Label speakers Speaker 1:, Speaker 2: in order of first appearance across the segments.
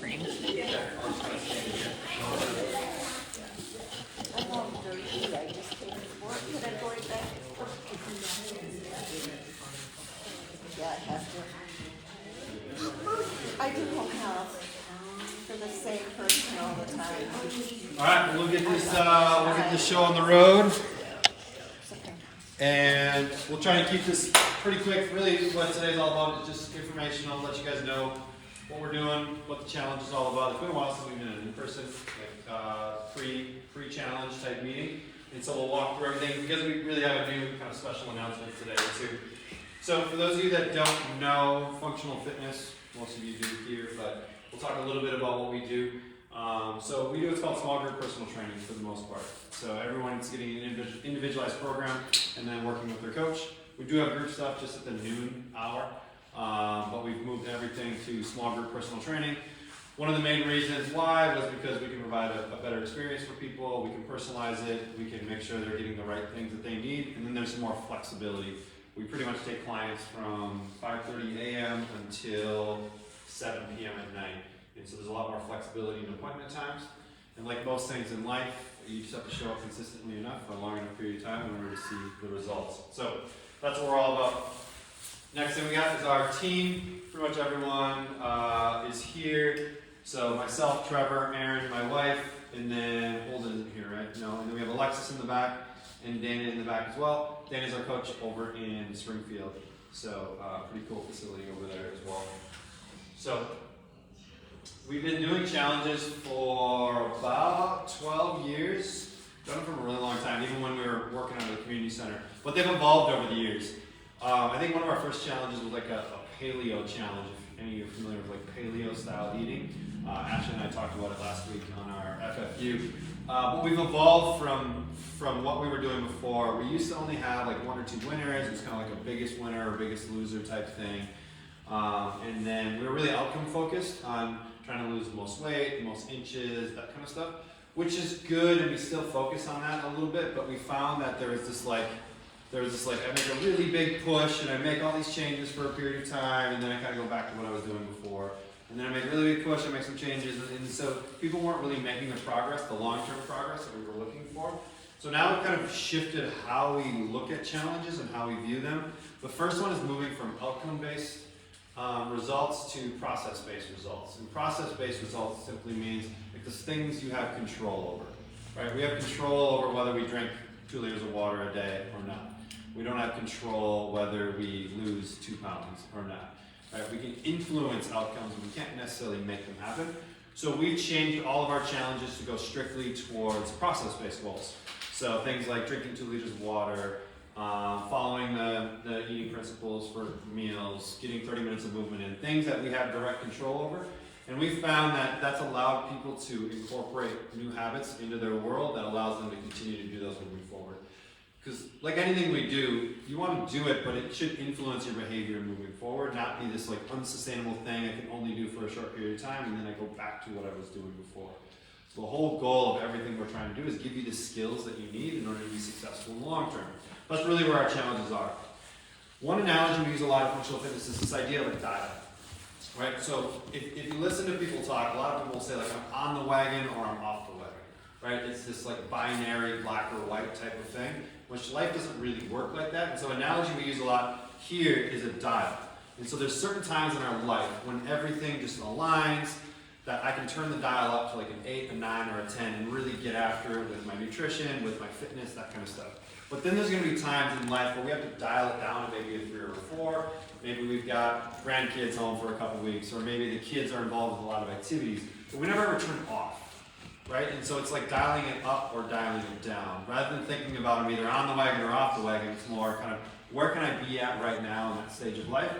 Speaker 1: I do home health for the same person all the time.
Speaker 2: All right, we'll get this show on the road, and we'll try and keep this pretty quick. Really, what today's all about is just informational. Let you guys know what we're doing, what the challenge is all about. It's been a while since we've been in an in-person, pre-challenge type meeting, and so we'll walk through everything because we really have a new kind of special announcement today too. So for those of you that don't know functional fitness, most of you do here, but we'll talk a little bit about what we do. So we do what's called small group personal training for the most part. So everyone's getting an individualized program and then working with their coach. We do have group stuff just at the noon hour, but we've moved everything to small group personal training. One of the main reasons why was because we can provide a better experience for people, we can personalize it, we can make sure they're getting the right things that they need, and then there's some more flexibility. We pretty much take clients from 5:30 a.m. until 7 p.m. at night. And so there's a lot more flexibility in appointment times. And like most things in life, you just have to show up consistently enough for a long enough period of time in order to see the results. So that's what we're all about. Next thing we got is our team. Pretty much everyone is here. So myself, Trevor, Aaron, my wife, and then Holden isn't here, right? No, and then we have Alexis in the back and Dana in the back as well. Dana's our coach over in Springfield. So pretty cool facility over there as well. So we've been doing challenges for about 12 years. Done it for a really long time, even when we were working out at the community center. But they've evolved over the years. I think one of our first challenges was like a paleo challenge, if any of you are familiar with like paleo style eating. Ashley and I talked about it last week on our FFU. But we've evolved from what we were doing before. We used to only have like one or two winners. It was kind of like a biggest winner or biggest loser type thing. And then we were really outcome focused on trying to lose the most weight, the most inches, that kind of stuff, which is good, and we still focus on that a little bit, but we found that there was this like, I make a really big push, and I make all these changes for a period of time, and then I kind of go back to what I was doing before. And then I make a really big push, I make some changes, and so people weren't really making the progress, the long-term progress that we were looking for. So now we've kind of shifted how we look at challenges and how we view them. The first one is moving from outcome-based results to process-based results. And process-based results simply means like the things you have control over, right? We have control over whether we drink 2 liters of water a day or not. We don't have control whether we lose 2 pounds or not, right? We can influence outcomes, but we can't necessarily make them happen. So we've changed all of our challenges to go strictly towards process-based goals. So things like drinking 2 liters of water, following the eating principles for meals, getting 30 minutes of movement in, things that we have direct control over. And we found that that's allowed people to incorporate new habits into their world that allows them to continue to do those moving forward. Because like anything we do, you want to do it, but it should influence your behavior moving forward, not be this like unsustainable thing I can only do for a short period of time and then I go back to what I was doing before. So the whole goal of everything we're trying to do is give you the skills that you need in order to be successful in the long term. That's really where our challenges are. One analogy we use a lot of functional fitness is this idea of a dial, right? So if you listen to people talk, a lot of people will say like I'm on the wagon or I'm off the wagon, right? It's this like binary black or white type of thing, which life doesn't really work like that. And so an analogy we use a lot here is a dial. And so there's certain times in our life when everything just aligns, that I can turn the dial up to like an 8, a 9, or a 10 and really get after it with my nutrition, with my fitness, that kind of stuff. But then there's going to be times in life where we have to dial it down to maybe a 3 or a 4. Maybe we've got grandkids home for a couple weeks, or maybe the kids are involved with a lot of activities, but we never ever turn off, right? And so it's like dialing it up or dialing it down. Rather than thinking about them either on the wagon or off the wagon, it's more kind of where can I be at right now in that stage of life?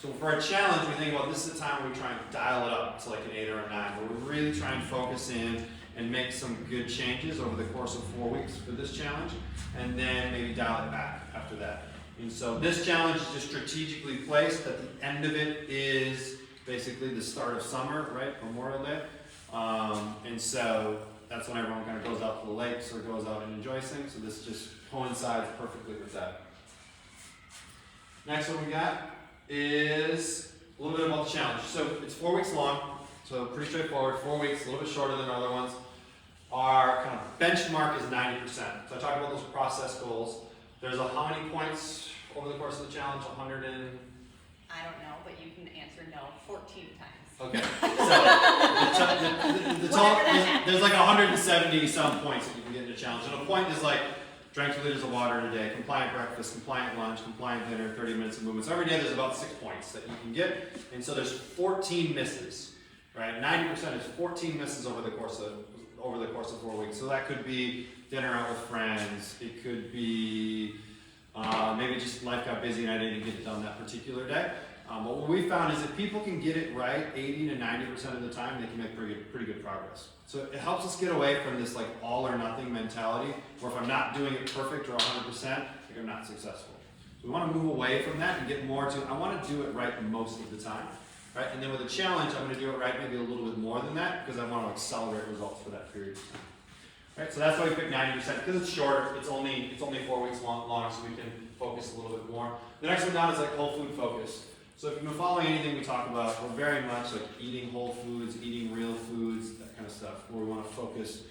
Speaker 2: So for a challenge, we think about this is a time where we try and dial it up to like an 8 or a 9, where we really try and focus in and make some good changes over the course of 4 weeks for this challenge, and then maybe dial it back after that. And so this challenge is just strategically placed. At the end of it is basically the start of summer, right, Memorial Day. And so that's when everyone kind of goes out to the lakes or goes out and enjoys things. So this just coincides perfectly with that. Next one we got is a little bit about the challenge. So it's 4 weeks long. So So pretty straightforward, 4 weeks, a little bit shorter than other ones. Our kind of benchmark is 90%. So I talked about those process goals. There's how many points over the course of the challenge? 100 and...
Speaker 3: I don't know, but you can answer no 14 times.
Speaker 2: Okay. So there's like 170 some points that you can get in the challenge. And a point is like drank 2 liters of water in a day, compliant breakfast, compliant lunch, compliant dinner, 30 minutes of movement. So every day there's about 6 points that you can get. And so there's 14 misses, right? 90% is 14 misses over the course of 4 weeks. So that could be dinner out with friends. It could be maybe just life got busy and I didn't get it done that particular day. But what we found is if people can get it right 80 to 90% of the time, they can make pretty good progress. So it helps us get away from this like all or nothing mentality, where if I'm not doing it perfect or 100%, like I'm not successful. So we want to move away from that and get more to, I want to do it right most of the time. Right? And then with a challenge, I'm going to do it right maybe a little bit more than that, because I want to accelerate results for that period of time. Right? So that's why we pick 90%, because it's shorter. It's only 4 weeks long, so we can focus a little bit more. The next one down is like whole food focus. So if you've been following anything we talk about, we're very much like eating whole foods, eating real foods, that kind of stuff, where we want to focus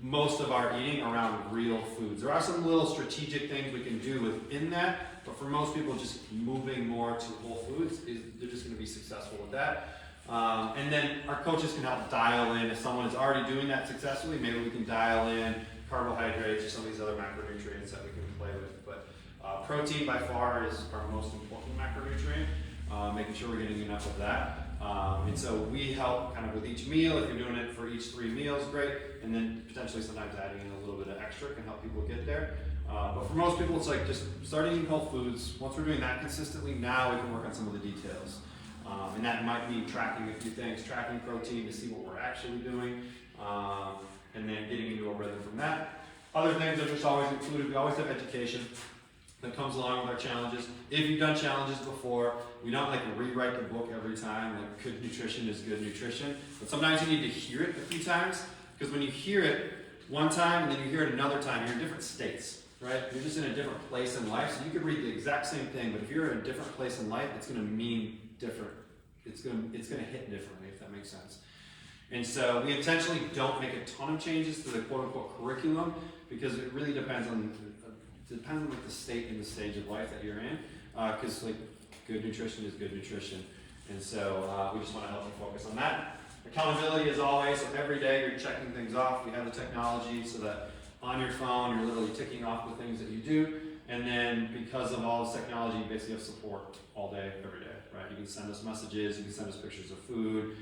Speaker 2: most of our eating around real foods. There are some little strategic things we can do within that, but for most people, just moving more to whole foods, they're just going to be successful with that. And then our coaches can help dial in. If someone is already doing that successfully, maybe we can dial in carbohydrates or some of these other macronutrients that we can play with. But protein by far is our most important macronutrient. Making sure we're getting enough of that. And so we help kind of with each meal. If you're doing it for each 3 meals, great. And then potentially sometimes adding in a little bit of extra can help people get there. But for most people, it's like just starting eating whole foods. Once we're doing that consistently, now we can work on some of the details. And that might be tracking a few things, tracking protein to see what we're actually doing, and then getting into a rhythm from that. Other things are just always included. We always have education that comes along with our challenges. If you've done challenges before, we don't like rewrite the book every time, like good nutrition is good nutrition. But sometimes you need to hear it a few times, because when you hear it one time and then you hear it another time, you're in different states, right? You're just in a different place in life. So you could read the exact same thing, but if you're in a different place in life, it's gonna mean different. It's gonna hit differently, if that makes sense. And so we intentionally don't make a ton of changes to the quote unquote curriculum, because it really depends on like the state and the stage of life that you're in, because like good nutrition is good nutrition, and so we just want to help you focus on that. Accountability as always, so every day you're checking things off. We have the technology so that on your phone you're literally ticking off the things that you do, and then because of all this technology, you basically have support all day, every day, right? You can send us messages, you can send us pictures of food.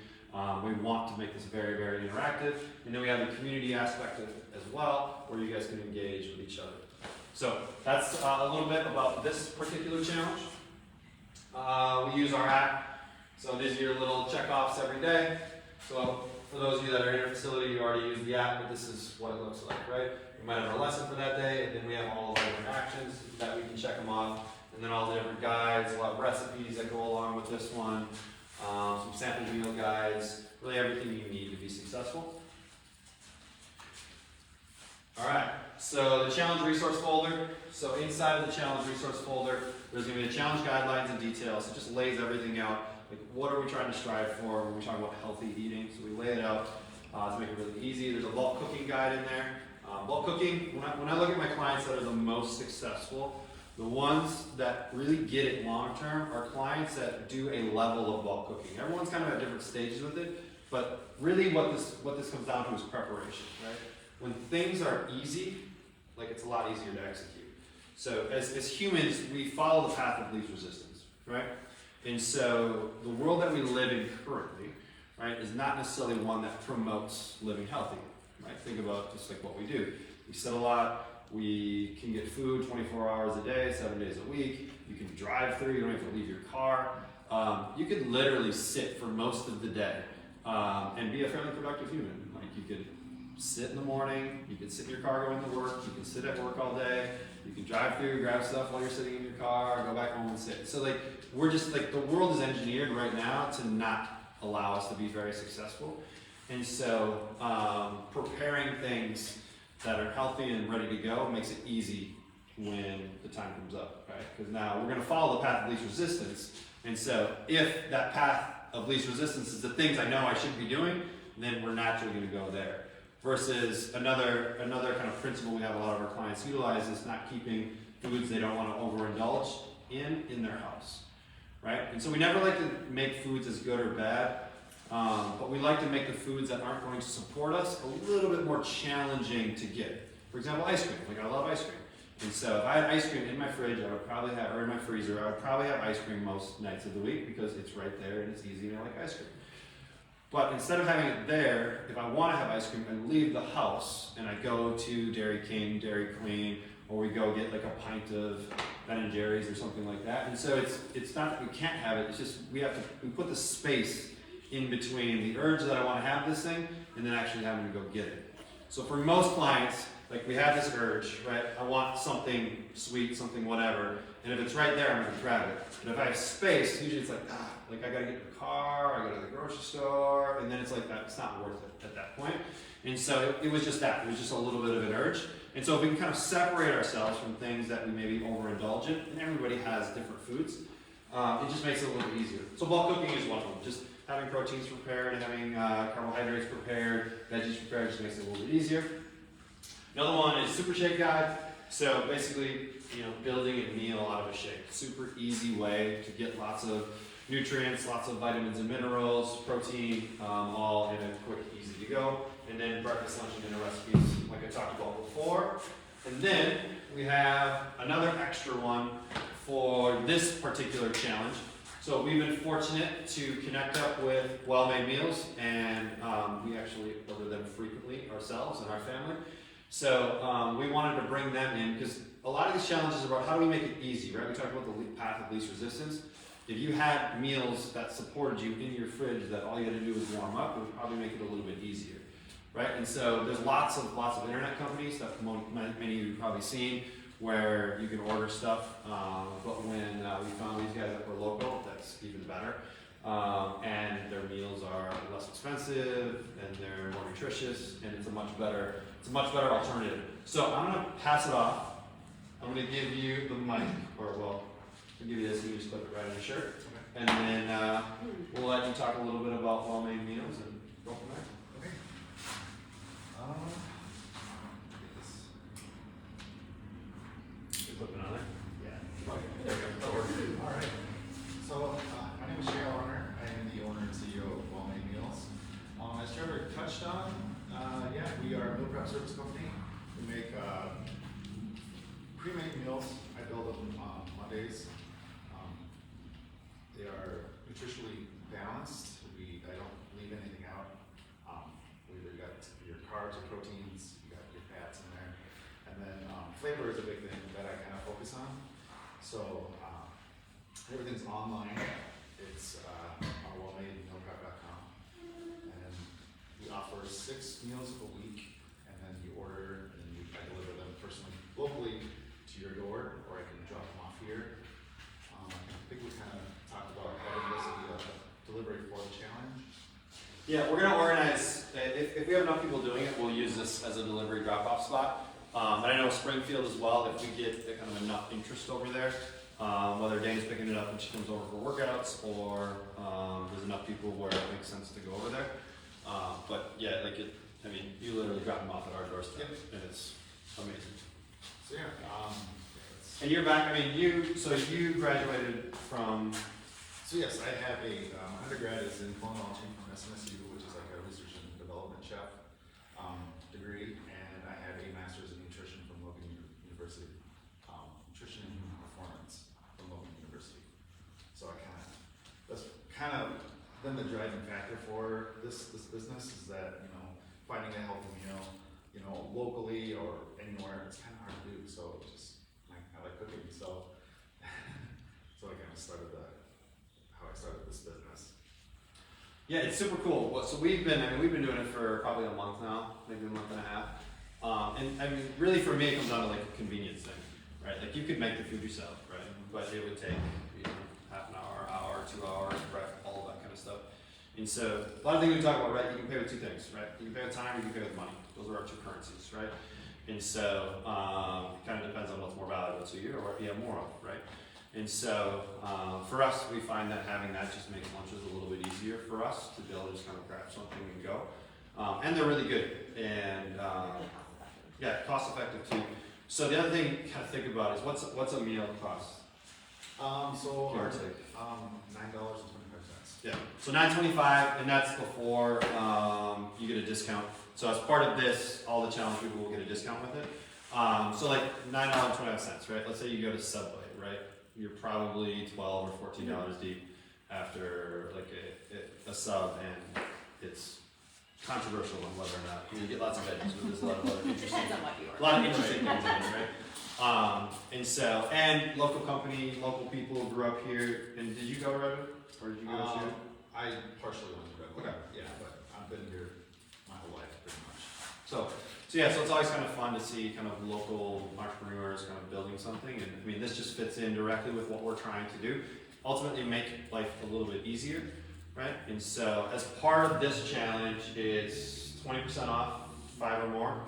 Speaker 2: We want to make this very, very interactive, and then we have the community aspect of it as well, where you guys can engage with each other. So that's a little bit about this particular challenge. We use our app. So these are your little check-offs every day. So for those of you that are in your facility, you already use the app, but this is what it looks like, right? We might have a lesson for that day, and then we have all of our different actions that we can check them off, and then all the different guides, a lot of recipes that go along with this one, some sample meal guides, really everything you need to be successful. All right, so the challenge resource folder. So inside of the challenge resource folder, there's going to be the challenge guidelines and details. It just lays everything out. Like, what are we trying to strive for when we talk about healthy eating? So we lay it out to make it really easy. There's a bulk cooking guide in there. Bulk cooking, when I look at my clients that are the most successful, the ones that really get it long term are clients that do a level of bulk cooking. Everyone's kind of at different stages with it, but really what this comes down to is preparation, right? When things are easy, like it's a lot easier to execute. So as humans, we follow the path of least resistance, right? And so the world that we live in currently, right, is not necessarily one that promotes living healthy, right? Think about just like what we do. We sit a lot, we can get food 24 hours a day, 7 days a week. You can drive through, you don't have to leave your car. You could literally sit for most of the day and be a fairly productive human. Like you could sit in the morning, you can sit in your car going to work, you can sit at work all day, you can drive through, grab stuff while you're sitting in your car, go back home and sit. So like, we're just like, the world is engineered right now to not allow us to be very successful. And so preparing things that are healthy and ready to go makes it easy when the time comes up, right? Because now we're gonna follow the path of least resistance. And so if that path of least resistance is the things I know I should be doing, then we're naturally going to go there. Versus another kind of principle we have a lot of our clients utilize is not keeping foods they don't want to overindulge in their house, right? And so we never like to make foods as good or bad, but we like to make the foods that aren't going to support us a little bit more challenging to get. For example, ice cream. Like I love ice cream. And so if I had ice cream in my fridge, I would probably have, or in my freezer, I would probably have ice cream most nights of the week because it's right there and it's easy and I like ice cream. But instead of having it there, if I want to have ice cream, I leave the house and I go to Dairy King, Dairy Queen, or we go get like a pint of Ben & Jerry's or something like that. And so it's not that we can't have it, it's just we put the space in between the urge that I want to have this thing and then actually having to go get it. So for most clients, like we have this urge, right? I want something sweet, something whatever, and if it's right there, I'm gonna grab it. But if I have space, usually it's like, like I gotta get in the car, I go to the grocery store, and then it's like that, it's not worth it at that point. And so it was just that, it was just a little bit of an urge. And so if we can kind of separate ourselves from things that we maybe overindulge in, and everybody has different foods, it just makes it a little bit easier. So bulk cooking is one of them. Just having proteins prepared, having carbohydrates prepared, veggies prepared, just makes it a little bit easier. Another one is Super Shake Guide. So basically, building a meal out of a shake. Super easy way to get lots of nutrients, lots of vitamins and minerals, protein, all in a quick, easy to go. And then breakfast, lunch, and dinner recipes, like I talked about before. And then we have another extra one for this particular challenge. So we've been fortunate to connect up with Well-Made Meals, and we actually order them frequently ourselves and our family. So we wanted to bring them in because a lot of these challenges are about how do we make it easy, right? We talked about the path of least resistance. If you had meals that supported you in your fridge that all you had to do was warm up, it would probably make it a little bit easier, right? And so there's lots of internet companies that many of you have probably seen where you can order stuff, but when we found these guys that were local, that's even better. And their meals are less expensive and they're more nutritious, and it's a much better alternative. So I'm gonna pass it off. I'm gonna give you the mic, or well, I'll give you this and you just clip it right on your shirt. And then we'll let you talk a little bit about Well-Made Meals and go from there.
Speaker 4: Okay.
Speaker 2: You clip it on there?
Speaker 4: Yeah.
Speaker 2: Okay, there we go. That'll work.
Speaker 4: All right. So my name is Jay Allrunner. I am the owner and CEO of Well-Made Meals. As Trevor touched on, we are a meal prep service company. We make pre-made meals. I build them on Mondays. They are nutritionally balanced. I don't leave anything out. We either got your carbs or proteins, you got your fats in there, and then flavor is a big thing that I kind of focus on. So everything's online. It's on wellmademealprep.com, and we offer 6 meals a week, and then you order and I deliver them personally, locally to your door, or I can drop them off here. I think we kind of talked about having this be a delivery for the challenge.
Speaker 2: Yeah, we're gonna organize, if we have enough people doing it, we'll use this as a delivery drop-off spot. But I know Springfield as well, if we get kind of enough interest over there, whether Dana's picking it up when she comes over for workouts, or there's enough people where it makes sense to go over there. But yeah, you literally drop them off at our doorstep, and it's amazing.
Speaker 4: So yeah,
Speaker 2: And you're back, you graduated from...
Speaker 4: So yes, I have a undergrad is in culinology from SMSU, which is like a research and development chef degree, and I have a master's in nutrition from Logan University, nutrition and human performance from Logan University. So that's kind of been the driving factor for this business, is that finding a healthy meal, locally or anywhere, it's kind of hard to do. So I like cooking, so so I kind of started how I started this business.
Speaker 2: Yeah, it's super cool. So we've been doing it for probably a month now, maybe a month and a half. And really for me, it comes down to like a convenience thing, right? Like you could make the food yourself, right? But it would take half an hour, 2 hours, prep, all of that kind of stuff. And so a lot of things we talk about, right? You can pay with 2 things, right? You can pay with time, or you can pay with money. Those are our 2 currencies, right? And so it kind of depends on what's more valuable to you or what you have more of, right? And so, for us, we find that having that just makes lunches a little bit easier for us to be able to just kind of grab something and go. And they're really good, and yeah, cost effective too. So the other thing to kind of think about is what's a meal cost?
Speaker 4: So,
Speaker 2: Give or take.
Speaker 4: $9.25.
Speaker 2: Yeah, so $9.25, and that's before you get a discount. So as part of this, all the challenge people will get a discount with it. So like $9.25, right? Let's say you go to Subway, right? You're probably $12 or $14 deep after like a sub, and it's controversial on whether or not you get lots of veggies, but there's a lot of other interesting,
Speaker 3: Depends on what you
Speaker 2: a lot of interesting things in it, right? And so, and local company, local people grew up here. And did you go to Redwood, or did you go to Shoot?
Speaker 4: I partially went to Redwood.
Speaker 2: Okay.
Speaker 4: Yeah, but I've been here my whole life pretty much.
Speaker 2: So yeah, so it's always kind of fun to see kind of local entrepreneurs kind of building something, and I mean, this just fits in directly with what we're trying to do. Ultimately, make life a little bit easier, right? And so, as part of this challenge, it's 20% off, 5 or more.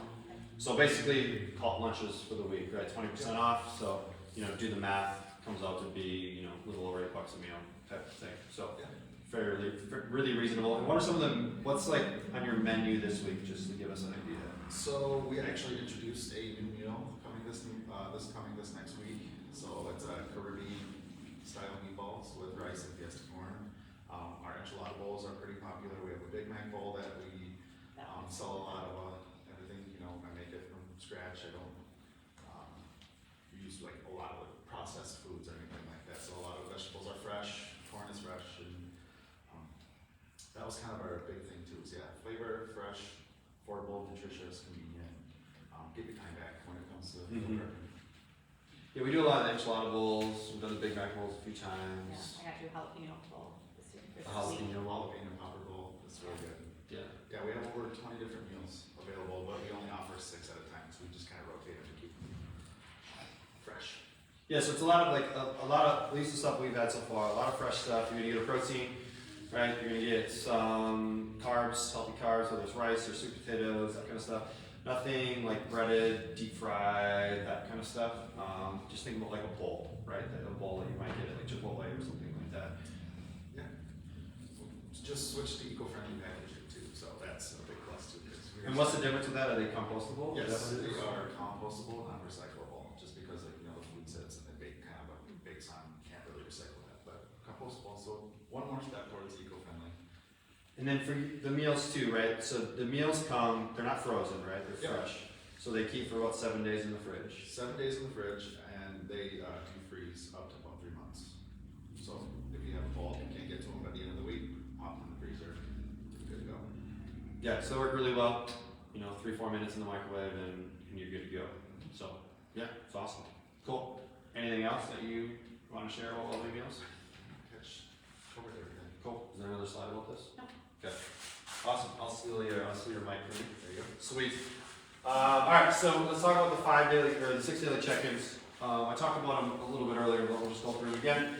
Speaker 2: So basically, call it lunches for the week, right? 20% off. So do the math. Comes out to be a little over $8 a meal type of thing. So fairly, really reasonable. And what are some of them? What's like on your menu this week, just to give us an idea?
Speaker 4: So we actually introduced a new meal coming this next week. So it's a Caribbean style meatballs with rice and fiesta corn. Our enchilada bowls are pretty popular. We have a Big Mac bowl that we sell a lot of everything. I make it from scratch. I don't use like a lot of processed foods or anything like that. So a lot of vegetables are fresh, corn is fresh, and that was kind of our big thing too. Is flavor, fresh, affordable, nutritious, convenient. Get your time back when it comes to meal prepping.
Speaker 2: Yeah, we do a lot of enchilada bowls. We've done the Big Mac bowls a few times.
Speaker 3: I got to do jalapeno bowl this year.
Speaker 2: A jalapeno bowl.
Speaker 4: Jalapeno popper bowl. It's really good.
Speaker 2: Yeah.
Speaker 4: Yeah, we have over 20 different meals available, but we only offer 6 at a time, so we just kind of rotate them to keep them fresh.
Speaker 2: Yeah, so it's a lot of at least the stuff we've had so far, a lot of fresh stuff. You're gonna get a protein, right? You're gonna get some carbs, healthy carbs, whether it's rice or sweet potatoes, that kind of stuff. Nothing like breaded, deep fried, that kind of stuff. Just think about like a bowl, right? A bowl that you might get at like Chipotle or something like that.
Speaker 4: Yeah. Just switch to eco-friendly packaging too, so that's a big plus too.
Speaker 2: And what's the difference with that? Are they compostable? Is that
Speaker 4: Yes,
Speaker 2: what it
Speaker 4: they
Speaker 2: is?
Speaker 4: are compostable, non-recyclable, just because the food sits and it bakes on, can't really recycle that, but compostable, so one more step towards eco-friendly.
Speaker 2: And then for the meals too, right? So the meals come, they're not frozen, right? They're
Speaker 4: Yeah.
Speaker 2: fresh. So they keep for about 7 days in the fridge.
Speaker 4: 7 days in the fridge, and they defreeze up to about 3 months. So if you have a bulk and can't get to them by the end of the week, pop them in the freezer, you're good to go.
Speaker 2: Yeah, so they work really well. 3-4 minutes in the microwave and you're good to go. So yeah, it's awesome. Cool. Anything else that you want to share about all the meals?
Speaker 4: Catch, covered everything.
Speaker 2: Cool. Is there another slide about this?
Speaker 3: No.
Speaker 2: Okay. Awesome. I'll steal your mic from you.
Speaker 4: There you go.
Speaker 2: Sweet. All right, so let's talk about the 6 daily check-ins. I talked about them a little bit earlier, but we'll just go through them again.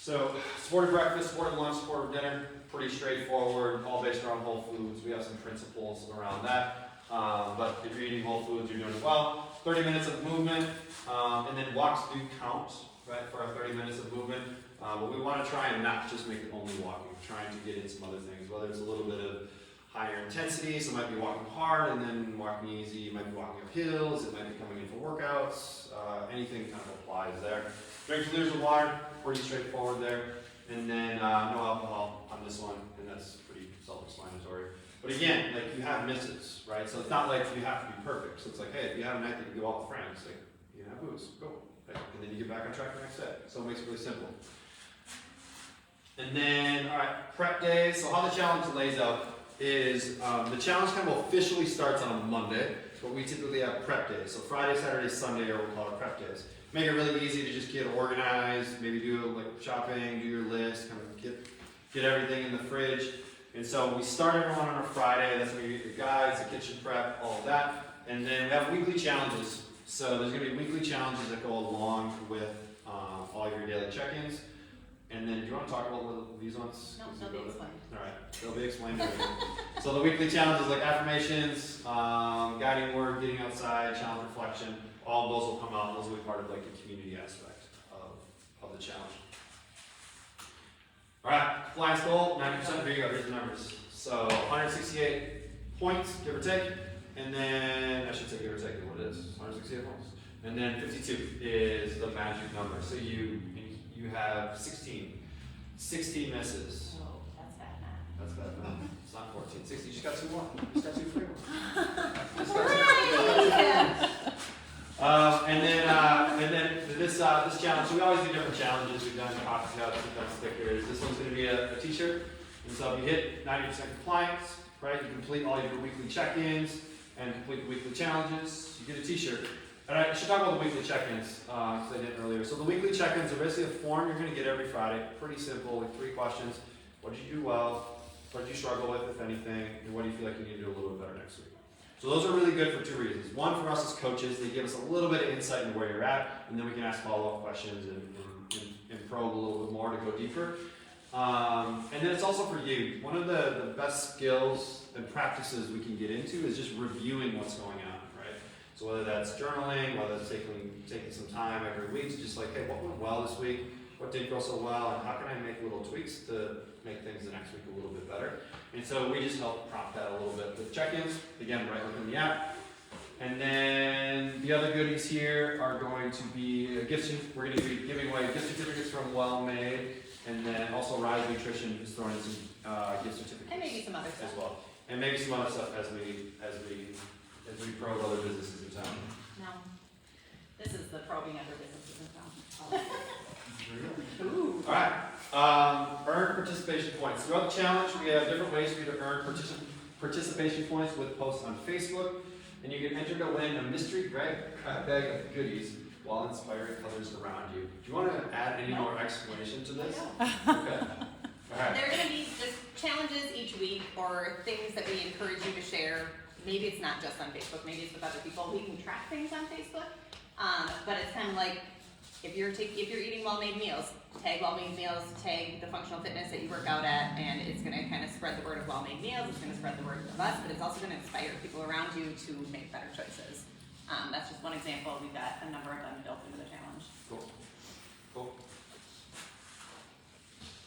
Speaker 2: So, supported breakfast, supported lunch, supported dinner, pretty straightforward, all based around whole foods. We have some principles around that. But if you're eating whole foods, you're doing it well. 30 minutes of movement, and then walks do count, right, for our 30 minutes of movement. But we want to try and not just make it only walking, trying to get in some other things, whether it's a little bit of higher intensity, so it might be walking hard and then walking easy, you might be walking up hills, it might be coming in for workouts, anything kind of applies there. Drink 2 liters of water, pretty straightforward there. And then no alcohol on this one, and that's pretty self-explanatory. But again, like you have misses, right? So it's not like you have to be perfect. So it's like, hey, if you have a night that you go out with friends, like you have booze, go. Right? And then you get back on track the next day. So it makes it really simple. And then, all right, prep day. So how the challenge lays out is the challenge kind of officially starts on a Monday, but we typically have prep days. So Friday, Saturday, Sunday are what we call our prep days. Make it really easy to just get organized, maybe do like shopping, do your list, kind of get everything in the fridge. And so we start everyone on a Friday. That's when you get your guides, the kitchen prep, all of that. And then we have weekly challenges. So there's going to be weekly challenges that go along with all your daily check-ins. And then, do you want to talk about these ones?
Speaker 3: No, they'll be explained.
Speaker 2: All right, they'll be explained. So the weekly challenges like affirmations, guiding word, getting outside, challenge reflection, all of those will come out. Those will be part of like the community aspect of the challenge. All right, compliance goal, 90%. Here you go. Here's the numbers. So 168 points, give or take, and then I should say give or take what it is. 168 points, and then 52 is the magic number. So you have 16 misses.
Speaker 3: Oh, that's bad math.
Speaker 2: That's bad math. It's not 14, 16. You just got 2 more. You just got 2 free ones. And then this challenge. So we always do different challenges. We've done coffee cups, we've done stickers. This one's going to be a T-shirt. And so if you hit 90% compliance, right, you complete all your weekly check-ins and complete the weekly challenges, you get a T-shirt. And I should talk about the weekly check-ins because I did earlier. So the weekly check-ins are basically a form you're going to get every Friday. Pretty simple, like 3 questions. What did you do well? What did you struggle with, if anything? And what do you feel like you need to do a little bit better next week? So those are really good for 2 reasons. One, for us as coaches, they give us a little bit of insight into where you're at, and then we can ask follow-up questions and probe a little bit more to go deeper. And then it's also for you. One of the best skills and practices we can get into is just reviewing what's going on, right? So whether that's journaling, whether it's taking some time every week to just like, hey, what went well this week? What didn't go so well? And how can I make little tweaks to make things the next week a little bit better? And so we just help prompt that a little bit with check-ins, again, right within the app. And then the other goodies here are going to be we're going to be giving away gift certificates from Well Made, and then also Rise Nutrition is throwing in some gift certificates.
Speaker 3: And maybe some other stuff.
Speaker 2: As well. And maybe some other stuff as we probe other businesses in town.
Speaker 3: No. This is the probing other businesses in town. Ooh.
Speaker 2: All right. Earn participation points. Throughout the challenge, we have different ways for you to earn participation points with posts on Facebook, and you can enter to win a mystery grab bag of goodies while inspiring others around you. Do you want to add any more explanation to this? Okay. All right.
Speaker 3: There are going to be just challenges each week or things that we encourage you to share. Maybe it's not just on Facebook, maybe it's with other people. We can track things on Facebook, but it's kind of like if you're eating well-made meals, tag well-made meals, tag the functional fitness that you work out at, and it's going to kind of spread the word of well-made meals. It's going to spread the word of us, but it's also going to inspire people around you to make better choices. That's just one example. We've got a number of them built into the challenge.
Speaker 2: Cool.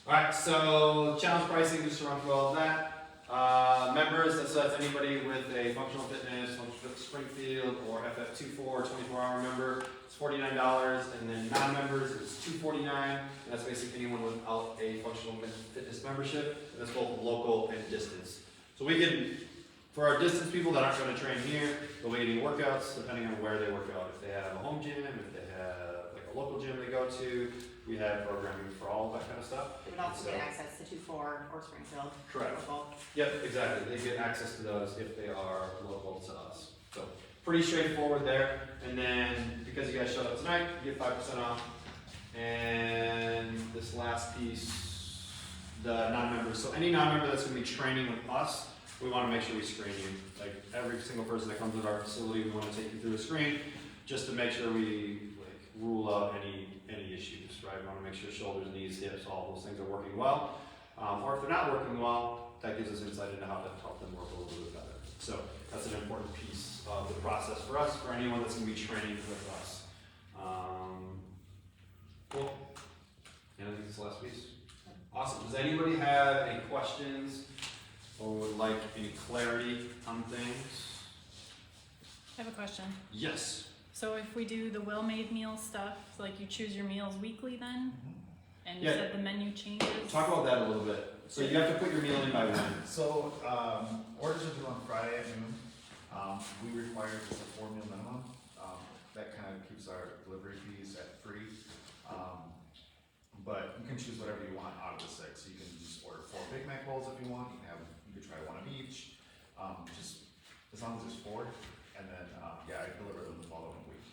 Speaker 2: All right, so challenge pricing, just to run through all of that. Members, so that's anybody with a functional fitness, Springfield, or FF24 24-hour member. It's $49, and then non-members is $249. And that's basically anyone without a functional fitness membership. And that's both local and distance. So we can, for our distance people that aren't going to train here, they'll be getting workouts depending on where they work out. If they have a home gym, if they have like a local gym they go to, we have programming for all that kind of stuff.
Speaker 3: They would also get access to 2-4 or Springfield.
Speaker 2: Correct.
Speaker 3: Local.
Speaker 2: Yep, exactly. They get access to those if they are local to us. So pretty straightforward there. And then because you guys showed up tonight, you get 5% off. And this last piece, the non-members. So any non-member that's going to be training with us, we want to make sure we screen you. Like every single person that comes to our facility, we want to take you through a screen just to make sure we rule out any issues, right? We want to make sure shoulders, knees, hips, all those things are working well. Or if they're not working well, that gives us insight into how to help them work a little bit better. So that's an important piece of the process for us, for anyone that's going to be training with us. Cool. And I think that's the last piece. Awesome. Does anybody have any questions or would like any clarity on things?
Speaker 5: I have a question.
Speaker 2: Yes.
Speaker 5: So if we do the well-made meal stuff, like you choose your meals weekly then? And you
Speaker 2: Yeah.
Speaker 5: said the menu changes?
Speaker 2: Talk about that a little bit. So you have to put your meal in by when?
Speaker 4: So, orders are due on Friday at noon. We require just a 4-meal minimum. That kind of keeps our delivery fees at free. But you can choose whatever you want out of the 6. You can just order 4 Big Mac bowls if you want. You can try 1 of each. Just as long as there's 4, and then I deliver them the following week.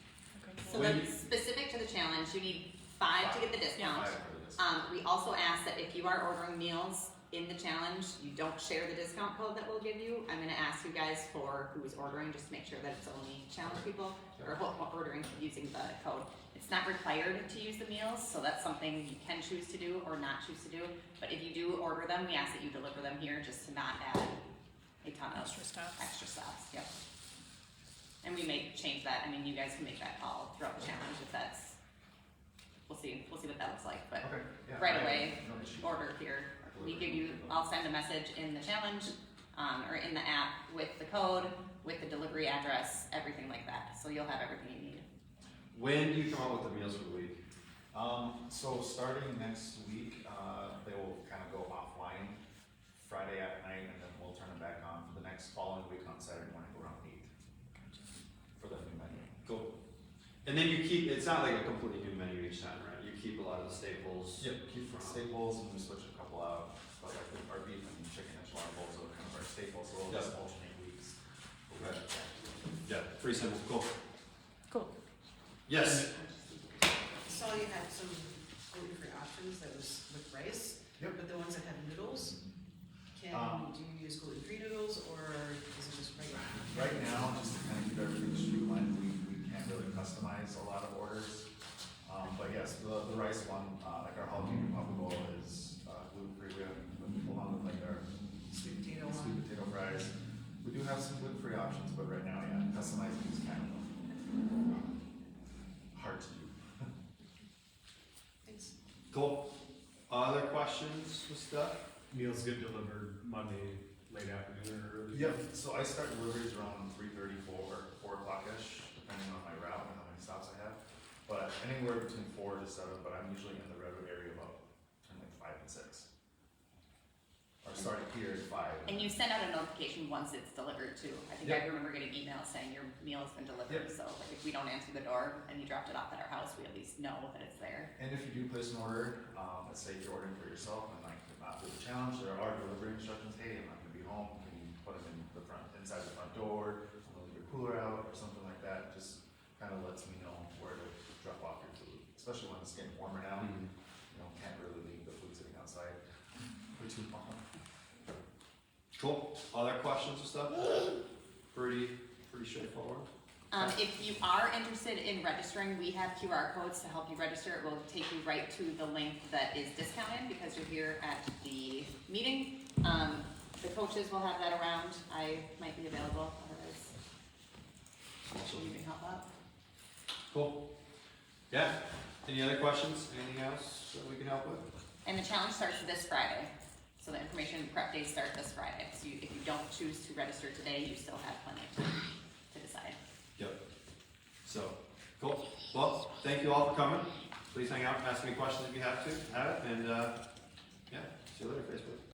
Speaker 5: Okay,
Speaker 3: So
Speaker 5: cool.
Speaker 3: that's specific to the challenge. You need 5 to get the discount.
Speaker 4: 5 for the discount.
Speaker 3: We also ask that if you are ordering meals in the challenge, you don't share the discount code that we'll give you. I'm going to ask you guys for who is ordering, just to make sure that it's only challenge people or ordering using the code. It's not required to use the meals, so that's something you can choose to do or not choose to do. But if you do order them, we ask that you deliver them here just to not add a ton of
Speaker 5: Extra stuff.
Speaker 3: Extra stops, yep. And we may change that. I mean, you guys can make that call throughout the challenge if that's we'll see what that looks like, but
Speaker 4: Okay, yeah.
Speaker 3: right
Speaker 4: I have
Speaker 3: away,
Speaker 4: no issue.
Speaker 3: order here. We give you, I'll send a message in the challenge, or in the app with the code, with the delivery address, everything like that, so you'll have everything you need.
Speaker 2: When do you come out with the meals for the week?
Speaker 4: So starting next week, they will kind of go offline Friday at night, and then we'll turn them back on for the next following week on Saturday morning around 8 for the new menu.
Speaker 2: Cool. And then you keep, it's not like a completely new menu each time, right? You keep a lot of the staples.
Speaker 4: Yep, keep the staples and we switch a couple out, but like our beef and chicken enchilada bowls are kind of our staples, so we'll just alternate weeks.
Speaker 2: Okay. Yeah, pretty simple, cool.
Speaker 5: Cool.
Speaker 2: Yes,
Speaker 6: Saw you had some gluten-free options that was with rice.
Speaker 4: Yep.
Speaker 6: But the ones that have noodles, do you use gluten-free noodles or is it just regular?
Speaker 4: Right now, just to kind of keep everything streamlined, we can't really customize a lot of orders. But yes, the rice one, like our jalapeno popper bowl is gluten-free, we have, along with like our
Speaker 6: Sweet potato
Speaker 4: sweet
Speaker 6: one?
Speaker 4: potato fries. We do have some gluten-free options, but right now, yeah, customizing is kind of hard to do.
Speaker 6: Thanks.
Speaker 2: cool. Other questions with stuff?
Speaker 7: Meals get delivered Monday, late afternoon or early?
Speaker 4: Yep, so I start deliveries around 3:30, 4 o'clock-ish, depending on my route and how many stops I have. But anywhere between 4 to 7, but I'm usually in the Redwood area about between like 5 and 6. Or starting here at 5.
Speaker 3: And you send out a notification once it's delivered too. I think I remember getting emails saying your meal has been delivered,
Speaker 4: Yep.
Speaker 3: so like if we don't answer the door and you dropped it off at our house, we at least know that it's there.
Speaker 4: And if you do place an order, let's say you're ordering for yourself and like not through the challenge, there are delivery instructions. Hey, I'm not gonna be home. Can you put them in the front, inside the front door? I'm gonna leave your cooler out or something like that. Just kind of lets me know where to drop off your food, especially when it's getting warmer now.
Speaker 2: Mm-hmm.
Speaker 4: You know, can't really leave the food sitting outside for too long.
Speaker 2: Cool. Other questions or stuff? Pretty straightforward.
Speaker 3: If you are interested in registering, we have QR codes to help you register. It will take you right to the link that is discounted because you're here at the meeting. The coaches will have that around. I might be available, otherwise you can help out.
Speaker 2: Cool. Yeah. Any other questions? Anything else that we can help with?
Speaker 3: And the challenge starts this Friday. So the information prep days start this Friday. So if you don't choose to register today, you still have plenty of time to decide.
Speaker 2: Yep. So, cool. Well, thank you all for coming. Please hang out and ask me questions if you have it. And, yeah, see you later, Facebook.